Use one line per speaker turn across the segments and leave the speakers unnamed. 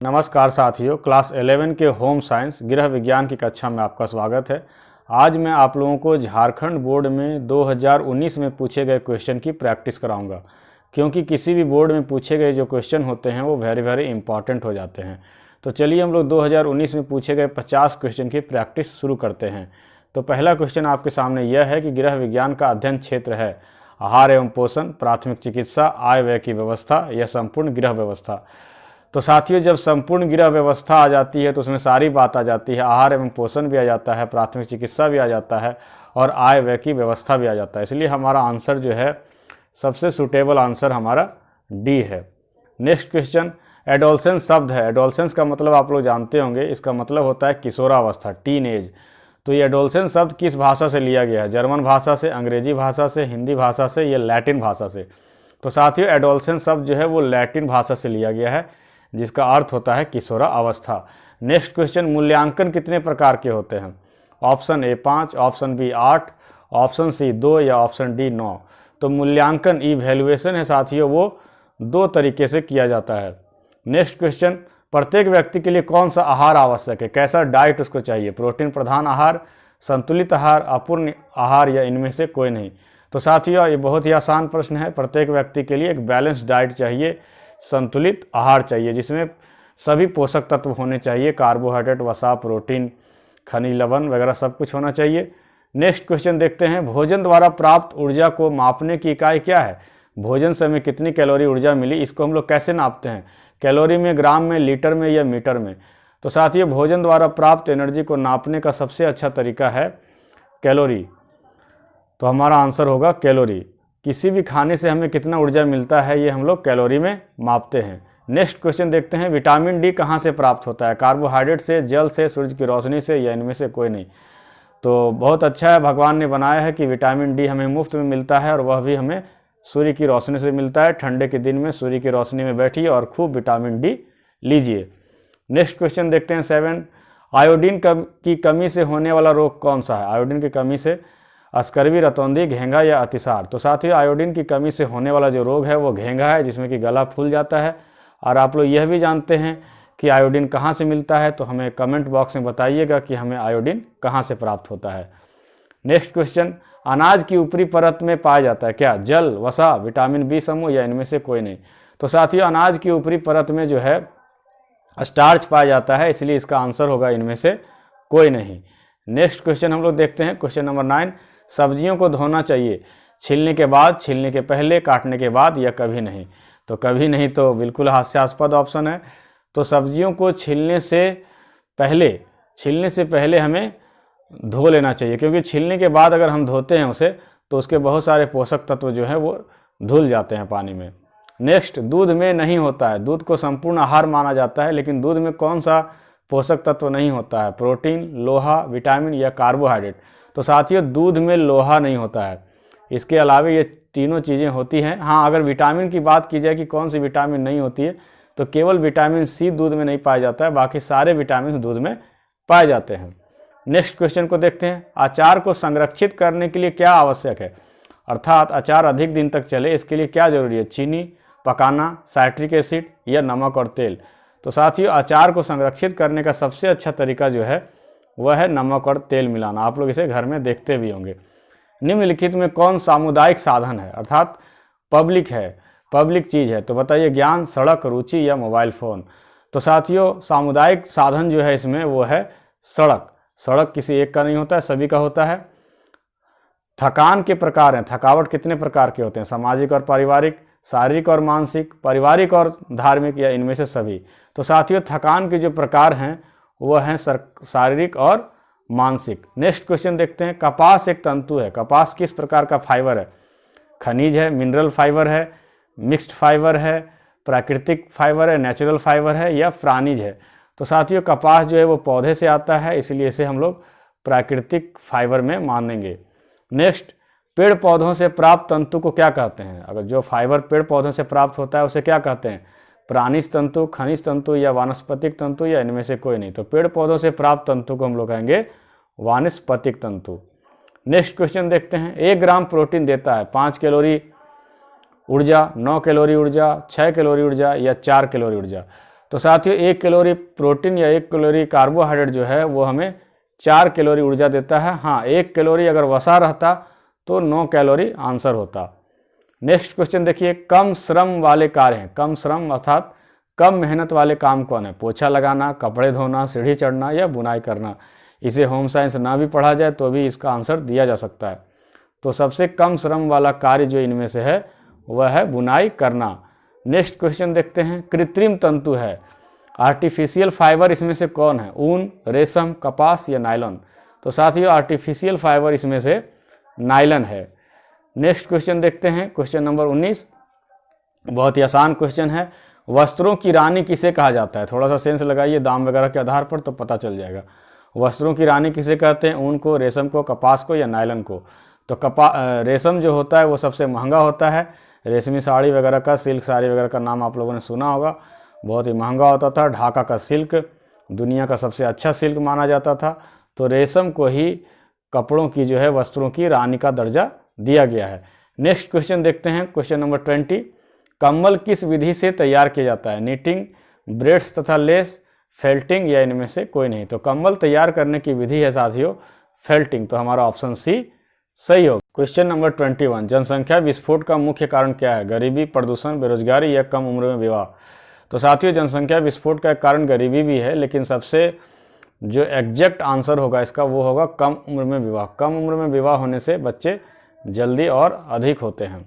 नमस्कार साथियों, क्लास 11 के होम साइंस गृह विज्ञान की कक्षा में आपका स्वागत है। आज मैं आप लोगों को झारखंड बोर्ड में 2019 में पूछे गए क्वेश्चन की प्रैक्टिस कराऊंगा, क्योंकि किसी भी बोर्ड में पूछे गए जो क्वेश्चन होते हैं वो वेरी इंपॉर्टेंट हो जाते हैं। तो चलिए हम लोग 2019 में पूछे गए 50 क्वेश्चन की प्रैक्टिस शुरू करते हैं। तो पहला क्वेश्चन आपके सामने यह है कि गृह विज्ञान का अध्ययन क्षेत्र है आहार एवं पोषण, प्राथमिक चिकित्सा, आय व्यय की व्यवस्था या संपूर्ण गृह व्यवस्था। तो साथियों, जब संपूर्ण गृह व्यवस्था आ जाती है तो उसमें सारी बात आ जाती है। आहार एवं पोषण भी आ जाता है, प्राथमिक चिकित्सा भी आ जाता है और आय व्यय की व्यवस्था भी आ जाता है। इसलिए हमारा आंसर जो है, सबसे सूटेबल आंसर हमारा डी है। नेक्स्ट क्वेश्चन, एडोलसेंस शब्द है। एडोलसेंस का मतलब आप लोग जानते होंगे, इसका मतलब होता है किशोरावस्था, टीन एज। तो ये एडोलसेंस शब्द किस भाषा से लिया गया है? जर्मन भाषा से, अंग्रेजी भाषा से, हिंदी भाषा से या लैटिन भाषा से? तो साथियों, एडोलसेंस शब्द जो है वो लैटिन भाषा से लिया गया है, जिसका अर्थ होता है किशोरा अवस्था। नेक्स्ट क्वेश्चन, मूल्यांकन कितने प्रकार के होते हैं? Option A 5, option B 8, option C 2 या ऑप्शन डी 9। तो मूल्यांकन इवैल्यूएशन है साथियों, वो 2 तरीके से किया जाता है। नेक्स्ट क्वेश्चन, प्रत्येक व्यक्ति के लिए कौन सा आहार आवश्यक है? कैसा डाइट उसको चाहिए? प्रोटीन प्रधान आहार, संतुलित आहार, अपूर्ण आहार या इनमें से कोई नहीं? तो साथियों, ये बहुत ही आसान प्रश्न है। प्रत्येक व्यक्ति के लिए एक बैलेंस डाइट चाहिए, संतुलित आहार चाहिए, जिसमें सभी पोषक तत्व होने चाहिए, कार्बोहाइड्रेट, वसा, प्रोटीन, खनिज लवण वगैरह सब कुछ होना चाहिए। नेक्स्ट क्वेश्चन देखते हैं, भोजन द्वारा प्राप्त ऊर्जा को मापने की इकाई क्या है? भोजन से हमें कितनी कैलोरी ऊर्जा मिली, इसको हम लोग कैसे नापते हैं? कैलोरी में, ग्राम में, लीटर में या मीटर में? तो साथियों, भोजन द्वारा प्राप्त एनर्जी को नापने का सबसे अच्छा तरीका है कैलोरी। तो हमारा आंसर होगा कैलोरी। किसी भी खाने से हमें कितना ऊर्जा मिलता है, ये हम लोग कैलोरी में मापते हैं। नेक्स्ट क्वेश्चन देखते हैं, विटामिन डी कहाँ से प्राप्त होता है? कार्बोहाइड्रेट से, जल से, सूर्य की रोशनी से या इनमें से कोई नहीं? तो बहुत अच्छा है, भगवान ने बनाया है कि विटामिन डी हमें मुफ्त में मिलता है और वह भी हमें सूर्य की रोशनी से मिलता है। ठंडे के दिन में सूर्य की रोशनी में बैठिए और खूब विटामिन डी लीजिए। नेक्स्ट क्वेश्चन देखते हैं 7, आयोडीन की कमी से होने वाला रोग कौन सा है? आयोडीन की कमी से अस्करवी, रतौंधी, घेंघा या अतिसार? तो साथियों, आयोडीन की कमी से होने वाला जो रोग है वो घेंघा है, जिसमें कि गला फूल जाता है। और आप लोग यह भी जानते हैं कि आयोडीन कहाँ से मिलता है, तो हमें कमेंट बॉक्स में बताइएगा कि हमें आयोडीन कहाँ से प्राप्त होता है। नेक्स्ट क्वेश्चन, अनाज की ऊपरी परत में पाया जाता है क्या? जल, वसा, विटामिन बी समूह या इनमें से कोई नहीं? तो साथियों, अनाज की ऊपरी परत में जो है स्टार्च पाया जाता है, इसलिए इसका आंसर होगा इनमें से कोई नहीं। नेक्स्ट क्वेश्चन हम लोग देखते हैं, क्वेश्चन नंबर 9, सब्जियों को धोना चाहिए छीलने के बाद, छीलने के पहले, काटने के बाद या कभी नहीं? तो कभी नहीं तो बिल्कुल हास्यास्पद ऑप्शन है। तो सब्जियों को छीलने से पहले हमें धो लेना चाहिए, क्योंकि छीलने के बाद अगर हम धोते हैं उसे तो उसके बहुत सारे पोषक तत्व जो हैं वो धुल जाते हैं पानी में। नेक्स्ट, दूध में नहीं होता है। दूध को संपूर्ण आहार माना जाता है, लेकिन दूध में कौन सा पोषक तत्व नहीं होता है? प्रोटीन, लोहा, विटामिन या कार्बोहाइड्रेट? तो साथियों, दूध में लोहा नहीं होता है। इसके अलावा ये तीनों चीज़ें होती हैं। हाँ, अगर विटामिन की बात की जाए कि कौन सी विटामिन नहीं होती है, तो केवल विटामिन सी दूध में नहीं पाया जाता है, बाकी सारे विटामिन दूध में पाए जाते हैं। नेक्स्ट क्वेश्चन को देखते हैं, अचार को संरक्षित करने के लिए क्या आवश्यक है? अर्थात अचार अधिक दिन तक चले, इसके लिए क्या जरूरी है? चीनी, पकाना, साइट्रिक एसिड या नमक और तेल? तो साथियों, अचार को संरक्षित करने का सबसे अच्छा तरीका जो है वह है नमक और तेल मिलाना। आप लोग इसे घर में देखते भी होंगे। निम्नलिखित में कौन सामुदायिक साधन है, अर्थात पब्लिक चीज़ है? तो बताइए, ज्ञान, सड़क, रुचि या मोबाइल फ़ोन? तो साथियों, सामुदायिक साधन जो है इसमें वो है सड़क। सड़क किसी एक का नहीं होता है, सभी का होता है। थकान के प्रकार हैं, थकावट कितने प्रकार के होते हैं? सामाजिक और पारिवारिक, शारीरिक और मानसिक, पारिवारिक और धार्मिक या इनमें से सभी? तो साथियों, थकान के जो प्रकार हैं वह हैं शारीरिक और मानसिक। नेक्स्ट क्वेश्चन देखते हैं, कपास एक तंतु है। कपास किस प्रकार का फाइबर है? खनिज है, मिनरल फाइबर है, मिक्स्ड फाइबर है, प्राकृतिक फाइबर है, नेचुरल फाइबर है या प्राणिज है? तो साथियों, कपास जो है वो पौधे से आता है, इसलिए इसे हम लोग प्राकृतिक फाइबर में मानेंगे। नेक्स्ट, पेड़ पौधों से प्राप्त तंतु को क्या कहते हैं? अगर जो फाइबर पेड़ पौधों से प्राप्त होता है उसे क्या कहते हैं? प्राणिज तंतु, खनिज तंतु या वानस्पतिक तंतु या इनमें से कोई नहीं? तो पेड़ पौधों से प्राप्त तंतु को हम लोग कहेंगे वानस्पतिक तंतु। नेक्स्ट क्वेश्चन देखते हैं, 1 ग्राम प्रोटीन देता है 5 कैलोरी ऊर्जा, 9 कैलोरी ऊर्जा, 6 कैलोरी ऊर्जा या 4 कैलोरी ऊर्जा? तो साथियों 1 कैलोरी प्रोटीन या 1 कैलोरी कार्बोहाइड्रेट जो है वो हमें 4 कैलोरी ऊर्जा देता है। हाँ, 1 कैलोरी अगर वसा रहता तो 9 कैलोरी आंसर होता। नेक्स्ट क्वेश्चन देखिए, कम श्रम वाले कार्य हैं। कम श्रम अर्थात कम मेहनत वाले काम कौन है? पोछा लगाना, कपड़े धोना, सीढ़ी चढ़ना या बुनाई करना। इसे होम साइंस ना भी पढ़ा जाए तो भी इसका आंसर दिया जा सकता है। तो सबसे कम श्रम वाला कार्य जो इनमें से है वह है बुनाई करना। नेक्स्ट क्वेश्चन देखते हैं, कृत्रिम तंतु है, आर्टिफिशियल फाइबर इसमें से कौन है? ऊन, रेशम, कपास या नायलॉन। तो साथियों आर्टिफिशियल फाइबर इसमें से नायलॉन है। नेक्स्ट क्वेश्चन देखते हैं, क्वेश्चन नंबर 19, बहुत ही आसान क्वेश्चन है। वस्त्रों की रानी किसे कहा जाता है? थोड़ा सा सेंस लगाइए दाम वगैरह के आधार पर तो पता चल जाएगा। वस्त्रों की रानी किसे कहते हैं? ऊन को, रेशम को, कपास को या नायलॉन को। तो रेशम जो होता है वो सबसे महंगा होता है। रेशमी साड़ी वगैरह का, सिल्क साड़ी वगैरह का नाम आप लोगों ने सुना होगा, बहुत ही महंगा होता था। ढाका का सिल्क दुनिया का सबसे अच्छा सिल्क माना जाता था। तो रेशम को ही कपड़ों की जो है वस्त्रों की रानी का दर्जा दिया गया है। नेक्स्ट क्वेश्चन देखते हैं, क्वेश्चन नंबर 20, कम्बल किस विधि से तैयार किया जाता है? निटिंग, ब्रेड्स तथा लेस, फेल्टिंग या इनमें से कोई नहीं। तो कम्बल तैयार करने की विधि है साथियों फेल्टिंग। तो हमारा ऑप्शन सी सही होगा। क्वेश्चन नंबर 21, जनसंख्या विस्फोट का मुख्य कारण क्या है? गरीबी, प्रदूषण, बेरोजगारी या कम उम्र में विवाह। तो साथियों जनसंख्या विस्फोट का कारण गरीबी भी है, लेकिन सबसे जो एग्जैक्ट आंसर होगा इसका वो होगा कम उम्र में विवाह। कम उम्र में विवाह होने से बच्चे जल्दी और अधिक होते हैं।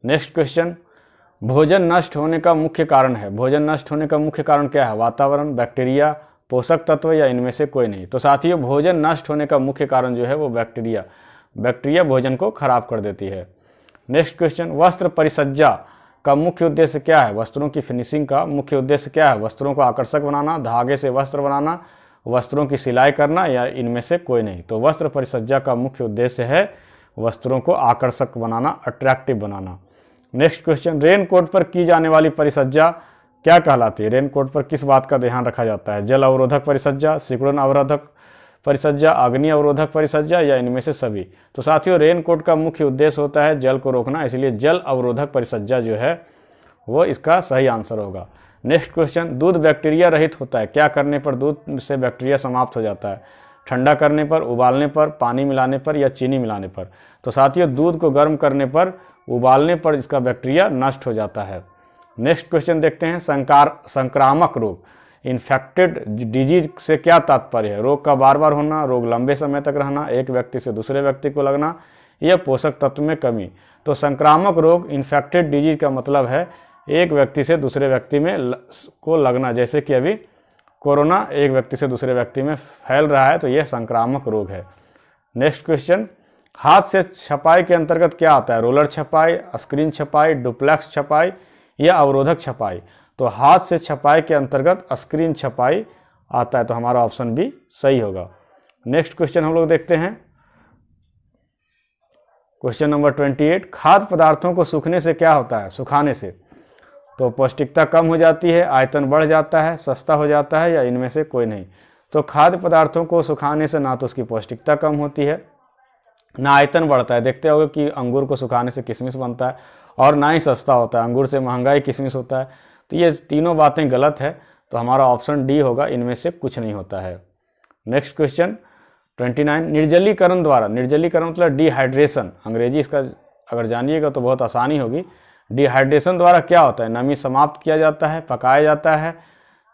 नेक्स्ट क्वेश्चन, भोजन नष्ट होने का मुख्य कारण है। भोजन नष्ट होने का मुख्य कारण क्या है? वातावरण, बैक्टीरिया, पोषक तत्व या इनमें से कोई नहीं। तो साथियों भोजन नष्ट होने का मुख्य कारण जो है वो बैक्टीरिया। बैक्टीरिया भोजन को खराब कर देती है। नेक्स्ट क्वेश्चन, वस्त्र परिसज्जा का मुख्य उद्देश्य क्या है? वस्त्रों की फिनिशिंग का मुख्य उद्देश्य क्या है? वस्त्रों को आकर्षक बनाना, धागे से वस्त्र बनाना, वस्त्रों की सिलाई करना या इनमें से कोई नहीं। तो वस्त्र परिसज्जा का मुख्य उद्देश्य है वस्त्रों को आकर्षक बनाना, अट्रैक्टिव बनाना। नेक्स्ट क्वेश्चन, रेनकोट पर की जाने वाली परिसज्जा क्या कहलाती है? रेनकोट पर किस बात का ध्यान रखा जाता है? जल अवरोधक परिसज्जा, सिकुड़न अवरोधक परिसज्जा, अग्नि अवरोधक परिसज्जा या इनमें से सभी। तो साथियों रेनकोट का मुख्य उद्देश्य होता है जल को रोकना, इसलिए जल अवरोधक परिसज्जा जो है वो इसका सही आंसर होगा। नेक्स्ट क्वेश्चन, दूध बैक्टीरिया रहित होता है, क्या करने पर दूध से बैक्टीरिया समाप्त हो जाता है? ठंडा करने पर, उबालने पर, पानी मिलाने पर या चीनी मिलाने पर। तो साथियों दूध को गर्म करने पर, उबालने पर इसका बैक्टीरिया नष्ट हो जाता है। नेक्स्ट क्वेश्चन देखते हैं, संक्रामक रोग, इन्फेक्टेड डिजीज से क्या तात्पर्य है? रोग का बार बार होना, रोग लंबे समय तक रहना, एक व्यक्ति से दूसरे व्यक्ति को लगना या पोषक तत्व में कमी। तो संक्रामक रोग, इन्फेक्टेड डिजीज का मतलब है एक व्यक्ति से दूसरे व्यक्ति में को लगना, जैसे कि अभी कोरोना एक व्यक्ति से दूसरे व्यक्ति में फैल रहा है, तो यह संक्रामक रोग है। नेक्स्ट क्वेश्चन, हाथ से छपाई के अंतर्गत क्या आता है? रोलर छपाई, स्क्रीन छपाई, डुप्लेक्स छपाई या अवरोधक छपाई। तो हाथ से छपाई के अंतर्गत स्क्रीन छपाई आता है, तो हमारा ऑप्शन बी सही होगा। नेक्स्ट क्वेश्चन हम लोग देखते हैं, क्वेश्चन नंबर 28, खाद्य पदार्थों को सूखने से क्या होता है? सुखाने से। तो पौष्टिकता कम हो जाती है, आयतन बढ़ जाता है, सस्ता हो जाता है या इनमें से कोई नहीं। तो खाद्य पदार्थों को सुखाने से ना तो उसकी पौष्टिकता कम होती है, ना आयतन बढ़ता है। देखते होगे कि अंगूर को सुखाने से किशमिश बनता है, और ना ही सस्ता होता है, अंगूर से महंगा ही किशमिश होता है। तो ये तीनों बातें गलत है, तो हमारा ऑप्शन डी होगा, इनमें से कुछ नहीं होता है। नेक्स्ट क्वेश्चन 29, निर्जलीकरण द्वारा, निर्जलीकरण मतलब डिहाइड्रेशन, अंग्रेजी इसका अगर जानिएगा तो बहुत आसानी होगी। डिहाइड्रेशन द्वारा क्या होता है? नमी समाप्त किया जाता है, पकाया जाता है,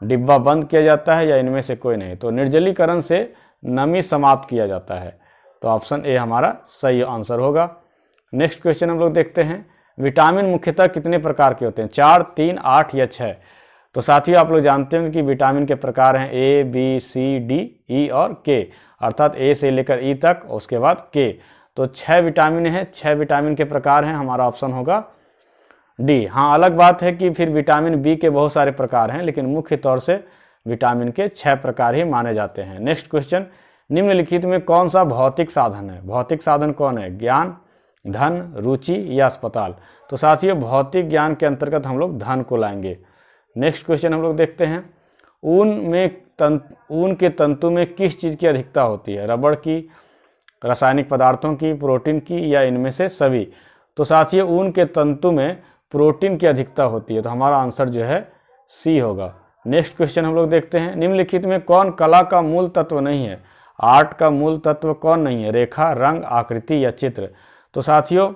डिब्बा बंद किया जाता है या इनमें से कोई नहीं। तो निर्जलीकरण से नमी समाप्त किया जाता है, तो ऑप्शन ए हमारा सही आंसर होगा। नेक्स्ट क्वेश्चन हम लोग देखते हैं, विटामिन मुख्यतः कितने प्रकार के होते हैं? 4, 3, 8 या 6। तो साथियों आप लोग जानते हैं कि विटामिन के प्रकार हैं ए, बी, सी, डी, ई और के, अर्थात ए से लेकर ई तक, और उसके बाद के। तो 6 विटामिन हैं, 6 विटामिन के प्रकार हैं, हमारा ऑप्शन होगा डी। हाँ, अलग बात है कि फिर विटामिन बी के बहुत सारे प्रकार हैं, लेकिन मुख्य तौर से विटामिन के 6 प्रकार ही माने जाते हैं। नेक्स्ट क्वेश्चन, निम्नलिखित में कौन सा भौतिक साधन है? भौतिक साधन कौन है? ज्ञान, धन, रुचि या अस्पताल। तो साथियों भौतिक ज्ञान के अंतर्गत हम लोग धन को लाएंगे। नेक्स्ट क्वेश्चन हम लोग देखते हैं, ऊन के तंतु में किस चीज़ की अधिकता होती है? रबड़ की, रासायनिक पदार्थों की, प्रोटीन की या इनमें से सभी। तो साथियों ऊन के तंतु में प्रोटीन की अधिकता होती है, तो हमारा आंसर जो है सी होगा। नेक्स्ट क्वेश्चन हम लोग देखते हैं, निम्नलिखित में कौन कला का मूल तत्व नहीं है? आर्ट का मूल तत्व कौन नहीं है? रेखा, रंग, आकृति या चित्र? तो साथियों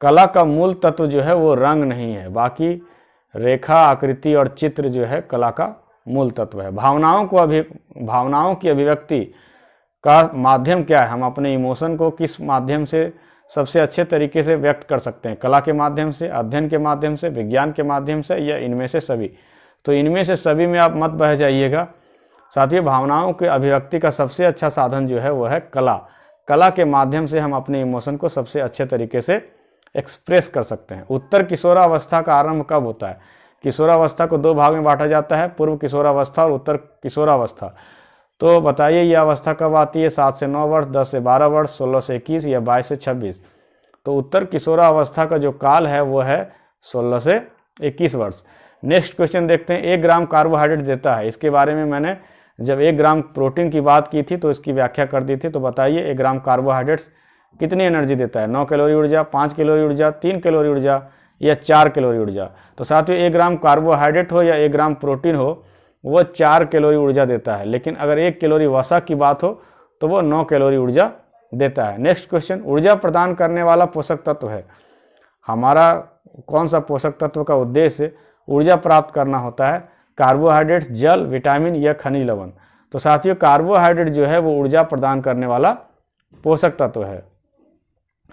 कला का मूल तत्व जो है वो रंग नहीं है, बाकी रेखा, आकृति और चित्र जो है कला का मूल तत्व है। भावनाओं की अभिव्यक्ति का माध्यम क्या है? हम अपने इमोशन को किस माध्यम से सबसे अच्छे तरीके से व्यक्त कर सकते हैं? कला के माध्यम से, अध्ययन के माध्यम से, विज्ञान के माध्यम से, या इनमें से सभी? तो इनमें से सभी में आप मत बह जाइएगा। साथियों भावनाओं के अभिव्यक्ति का सबसे अच्छा साधन जो है वो है कला। कला के माध्यम से हम अपने इमोशन को सबसे अच्छे तरीके से एक्सप्रेस कर सकते हैं। उत्तर किशोरावस्था का आरंभ कब होता है? किशोरावस्था को दो भाग में बांटा जाता है, पूर्व किशोरावस्था और उत्तर किशोरावस्था। तो बताइए ये अवस्था कब आती है? 7 से 9 वर्ष, 10 से 12 वर्ष, 16 से 21 या 22 से 26? तो उत्तर किशोरावस्था का जो काल है वो है 16 से 21 वर्ष। नेक्स्ट क्वेश्चन देखते हैं, 1 ग्राम कार्बोहाइड्रेट देता है। इसके बारे में मैंने जब 1 ग्राम प्रोटीन की बात की थी तो इसकी व्याख्या कर दी थी। तो बताइए 1 ग्राम कार्बोहाइड्रेट्स कितनी एनर्जी देता है? 9 कैलोरी ऊर्जा, 5 कैलोरी ऊर्जा, 3 कैलोरी ऊर्जा या 4 कैलोरी ऊर्जा? तो साथियों 1 ग्राम कार्बोहाइड्रेट हो या 1 ग्राम प्रोटीन हो वो 4 कैलोरी ऊर्जा देता है, लेकिन अगर 1 कैलोरी वसा की बात हो तो वो 9 कैलोरी ऊर्जा देता है। नेक्स्ट क्वेश्चन, ऊर्जा प्रदान करने वाला पोषक तत्व है। हमारा कौन सा पोषक तत्व का उद्देश्य ऊर्जा प्राप्त करना होता है? कार्बोहाइड्रेट्स, जल, विटामिन या खनिज लवण? तो साथियों कार्बोहाइड्रेट जो है वो ऊर्जा प्रदान करने वाला पोषक तत्व है।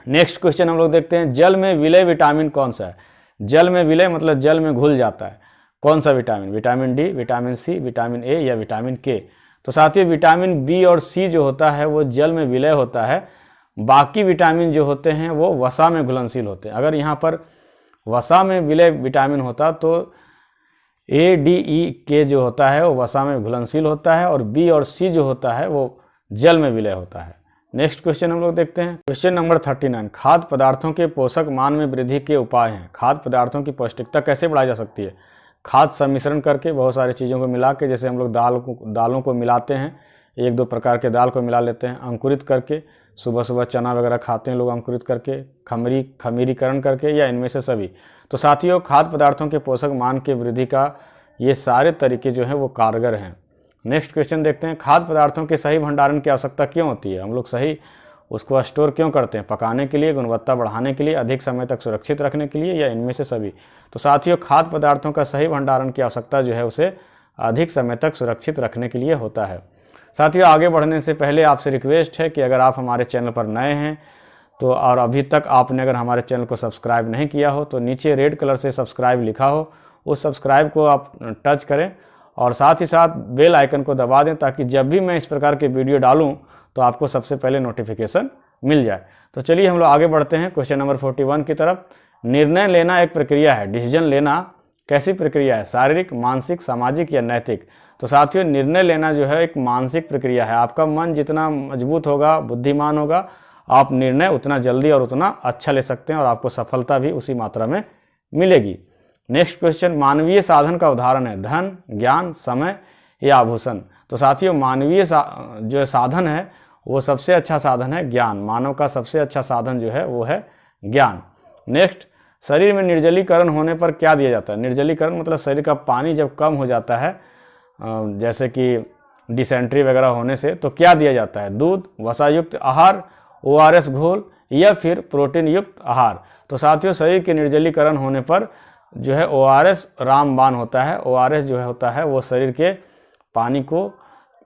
नेक्स्ट क्वेश्चन हम लोग देखते हैं, जल में विलय विटामिन कौन सा है? जल में विलय मतलब जल में घुल जाता है, कौन सा vitamin? Vitamin D, vitamin C, vitamin A या विटामिन के? तो साथियों विटामिन बी और सी जो होता है वो जल में विलय होता है, बाकी विटामिन जो होते हैं वो वसा में घुलनशील होते हैं। अगर यहाँ पर वसा में विलय विटामिन होता तो ए, डी, ई, के जो होता है वो वसा में घुलनशील होता है और बी और सी जो होता है वो जल में विलय होता है। नेक्स्ट क्वेश्चन हम लोग देखते हैं, क्वेश्चन नंबर 39, खाद्य पदार्थों के पोषक मान में वृद्धि के उपाय हैं। खाद्य पदार्थों की पौष्टिकता कैसे बढ़ाई जा सकती है? खाद्य सम्मिश्रण करके, बहुत सारी चीज़ों को मिला के, जैसे हम लोग दालों को मिलाते हैं, 1-2 प्रकार के दाल को मिला लेते हैं, अंकुरित करके, सुबह सुबह चना वगैरह खाते हैं लोग अंकुरित करके, खमीरीकरण करके, या इनमें से सभी? तो साथियों खाद्य पदार्थों के पोषक मान के वृद्धि का ये सारे तरीके जो हैं वो कारगर हैं। नेक्स्ट क्वेश्चन देखते हैं, खाद्य पदार्थों के सही भंडारण की आवश्यकता क्यों होती है? हम लोग सही उसको स्टोर क्यों करते हैं? पकाने के लिए, गुणवत्ता बढ़ाने के लिए, अधिक समय तक सुरक्षित रखने के लिए, या इनमें से सभी? तो साथियों खाद्य पदार्थों का सही भंडारण की आवश्यकता जो है उसे अधिक समय तक सुरक्षित रखने के लिए होता है। साथियों आगे बढ़ने से पहले आपसे रिक्वेस्ट है कि अगर आप हमारे चैनल पर नए हैं तो और अभी तक आपने अगर हमारे चैनल को सब्सक्राइब नहीं किया हो तो नीचे रेड कलर से सब्सक्राइब लिखा हो, उस सब्सक्राइब को आप टच करें और साथ ही साथ बेल आइकन को दबा दें ताकि जब भी मैं इस प्रकार के वीडियो डालूं तो आपको सबसे पहले नोटिफिकेशन मिल जाए। तो चलिए हम लोग आगे बढ़ते हैं क्वेश्चन नंबर 41 की तरफ। निर्णय लेना एक प्रक्रिया है, डिसीजन लेना कैसी प्रक्रिया है? शारीरिक, मानसिक, सामाजिक या नैतिक? तो साथियों निर्णय लेना जो है एक मानसिक प्रक्रिया है। आपका मन जितना मजबूत होगा, बुद्धिमान होगा, आप निर्णय उतना जल्दी और उतना अच्छा ले सकते हैं और आपको सफलता भी उसी मात्रा में मिलेगी। नेक्स्ट क्वेश्चन, मानवीय साधन का उदाहरण है धन, ज्ञान, समय या आभूषण? तो साथियों मानवीय जो साधन है वो सबसे अच्छा साधन है ज्ञान। मानव का सबसे अच्छा साधन जो है वो है ज्ञान। नेक्स्ट, शरीर में निर्जलीकरण होने पर क्या दिया जाता है? निर्जलीकरण मतलब शरीर का पानी जब कम हो जाता है, जैसे कि डिसेंट्री वगैरह होने से, तो क्या दिया जाता है? दूध, वसायुक्त आहार, ORS घोल या फिर प्रोटीन युक्त आहार? तो साथियों शरीर के निर्जलीकरण होने पर जो है ORS रामबाण होता है। ORS जो है होता है वो शरीर के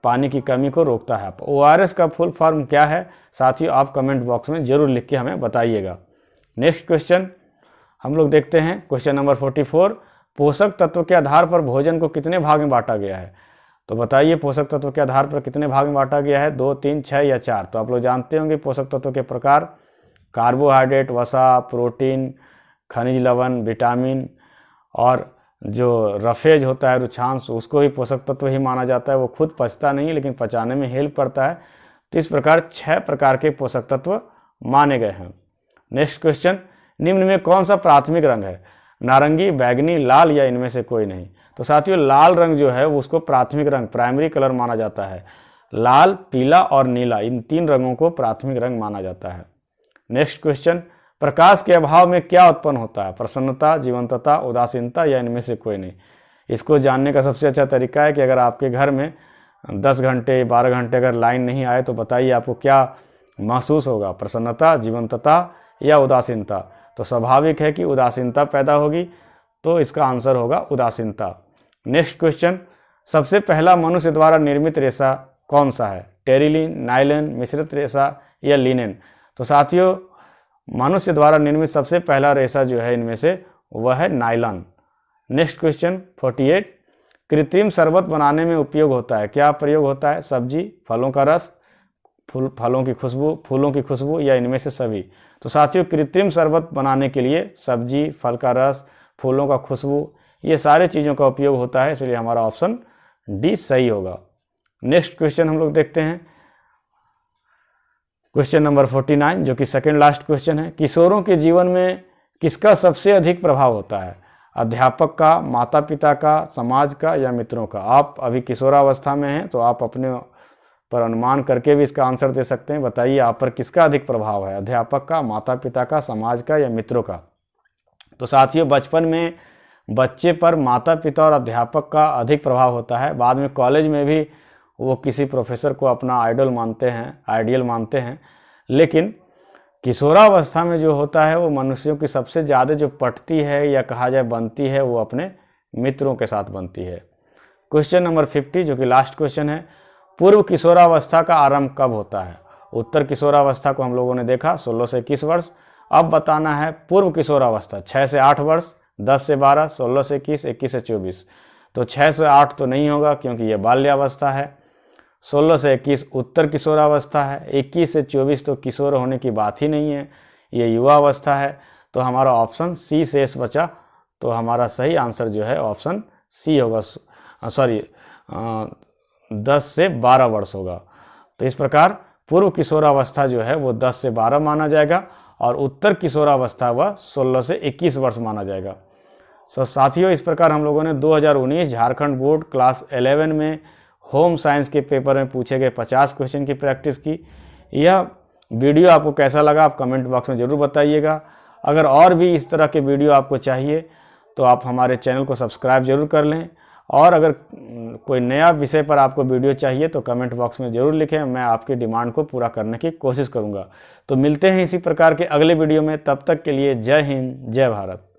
पानी की कमी को रोकता है। ORS का फुल फॉर्म क्या है साथियों? आप कमेंट बॉक्स में जरूर लिख के हमें बताइएगा। नेक्स्ट क्वेश्चन हम लोग देखते हैं क्वेश्चन नंबर 44, पोषक तत्व के आधार पर भोजन को कितने भाग में बांटा गया है? तो बताइए पोषक तत्व के आधार पर कितने भाग में बांटा गया है? 2, 3, 6 या 4? तो आप लोग जानते होंगे पोषक तत्व के प्रकार, कार्बोहाइड्रेट, वसा, प्रोटीन, खनिज लवण, विटामिन और जो रफेज होता है रुक्षांश उसको ही पोषक तत्व ही माना जाता है। वो खुद पचता नहीं लेकिन पचाने में हेल्प करता है। तो इस प्रकार 6 प्रकार के पोषक तत्व माने गए हैं। नेक्स्ट क्वेश्चन, निम्न में कौन सा प्राथमिक रंग है? नारंगी, बैगनी, लाल या इनमें से कोई नहीं? तो साथियों लाल रंग जो है उसको प्राथमिक रंग, प्राइमरी कलर माना जाता है। लाल, पीला और नीला इन 3 रंगों को प्राथमिक रंग माना जाता है। नेक्स्ट क्वेश्चन, प्रकाश के अभाव में क्या उत्पन्न होता है? प्रसन्नता, जीवंतता, उदासीनता या इनमें से कोई नहीं? इसको जानने का सबसे अच्छा तरीका है कि अगर आपके घर में 10 घंटे 12 घंटे अगर लाइन नहीं आए तो बताइए आपको क्या महसूस होगा, प्रसन्नता, जीवंतता या उदासीनता। तो स्वाभाविक है कि उदासीनता पैदा होगी, तो इसका आंसर होगा उदासीनता। नेक्स्ट क्वेश्चन, सबसे पहला मनुष्य द्वारा निर्मित रेशा कौन सा है? टेरिलिन, नायलन, मिश्रित रेशा या लिनेन? तो साथियों, मनुष्य द्वारा निर्मित सबसे पहला रेशा जो है इनमें से वह है नायलॉन। नेक्स्ट क्वेश्चन 48, कृत्रिम शरबत बनाने में उपयोग होता है, क्या प्रयोग होता है? सब्जी, फलों का रस, फलों की खुशबू, फूलों की खुशबू या इनमें से सभी? तो साथियों, कृत्रिम शरबत बनाने के लिए सब्जी, फल का रस, फूलों का खुशबू, ये सारे चीज़ों का उपयोग होता है, इसलिए हमारा ऑप्शन डी सही होगा। नेक्स्ट क्वेश्चन हम लोग देखते हैं, क्वेश्चन नंबर 49, जो कि सेकेंड लास्ट क्वेश्चन है। किशोरों के जीवन में किसका सबसे अधिक प्रभाव होता है? अध्यापक का, माता पिता का, समाज का या मित्रों का? आप अभी किशोरावस्था में हैं तो आप अपने पर अनुमान करके भी इसका आंसर दे सकते हैं। बताइए आप पर किसका अधिक प्रभाव है? अध्यापक का, माता पिता का, समाज का या मित्रों का? तो साथियों, बचपन में बच्चे पर माता पिता और अध्यापक का अधिक प्रभाव होता है। बाद में कॉलेज में भी वो किसी प्रोफेसर को अपना आइडल मानते हैं, आइडियल मानते हैं। लेकिन किशोरावस्था में जो होता है वो मनुष्यों की सबसे ज़्यादा जो पटती है या कहा जाए बनती है, वो अपने मित्रों के साथ बनती है। क्वेश्चन नंबर 50, जो कि लास्ट क्वेश्चन है, पूर्व किशोरावस्था का आरंभ कब होता है? उत्तर किशोरावस्था को हम लोगों ने देखा 16 से 21 वर्ष। अब बताना है पूर्व किशोरावस्था, 6 से 8 वर्ष, 10 से 12, 16 से 21, 21 से 24। तो 6 से 8 तो नहीं होगा क्योंकि ये बाल्यावस्था है। 16 से 21 उत्तर किशोरावस्था है। 21 से 24 तो किशोर होने की बात ही नहीं है, ये युवावस्था है। तो हमारा ऑप्शन सी शेष बचा। तो हमारा सही आंसर जो है ऑप्शन सी होगा, सॉरी 10 से 12 वर्ष होगा। तो इस प्रकार पूर्व किशोरावस्था जो है वो 10 से 12 माना जाएगा और उत्तर किशोरावस्था वह 16 से 21 वर्ष माना जाएगा। साथियों, इस प्रकार हम लोगों ने 2019 झारखंड बोर्ड क्लास 11 में होम साइंस के पेपर में पूछे गए 50 क्वेश्चन की प्रैक्टिस की। यह वीडियो आपको कैसा लगा आप कमेंट बॉक्स में ज़रूर बताइएगा। अगर और भी इस तरह के वीडियो आपको चाहिए तो आप हमारे चैनल को सब्सक्राइब जरूर कर लें, और अगर कोई नया विषय पर आपको वीडियो चाहिए तो कमेंट बॉक्स में ज़रूर लिखें, मैं आपकी डिमांड को पूरा करने की कोशिश करूँगा। तो मिलते हैं इसी प्रकार के अगले वीडियो में, तब तक के लिए जय हिंद, जय भारत।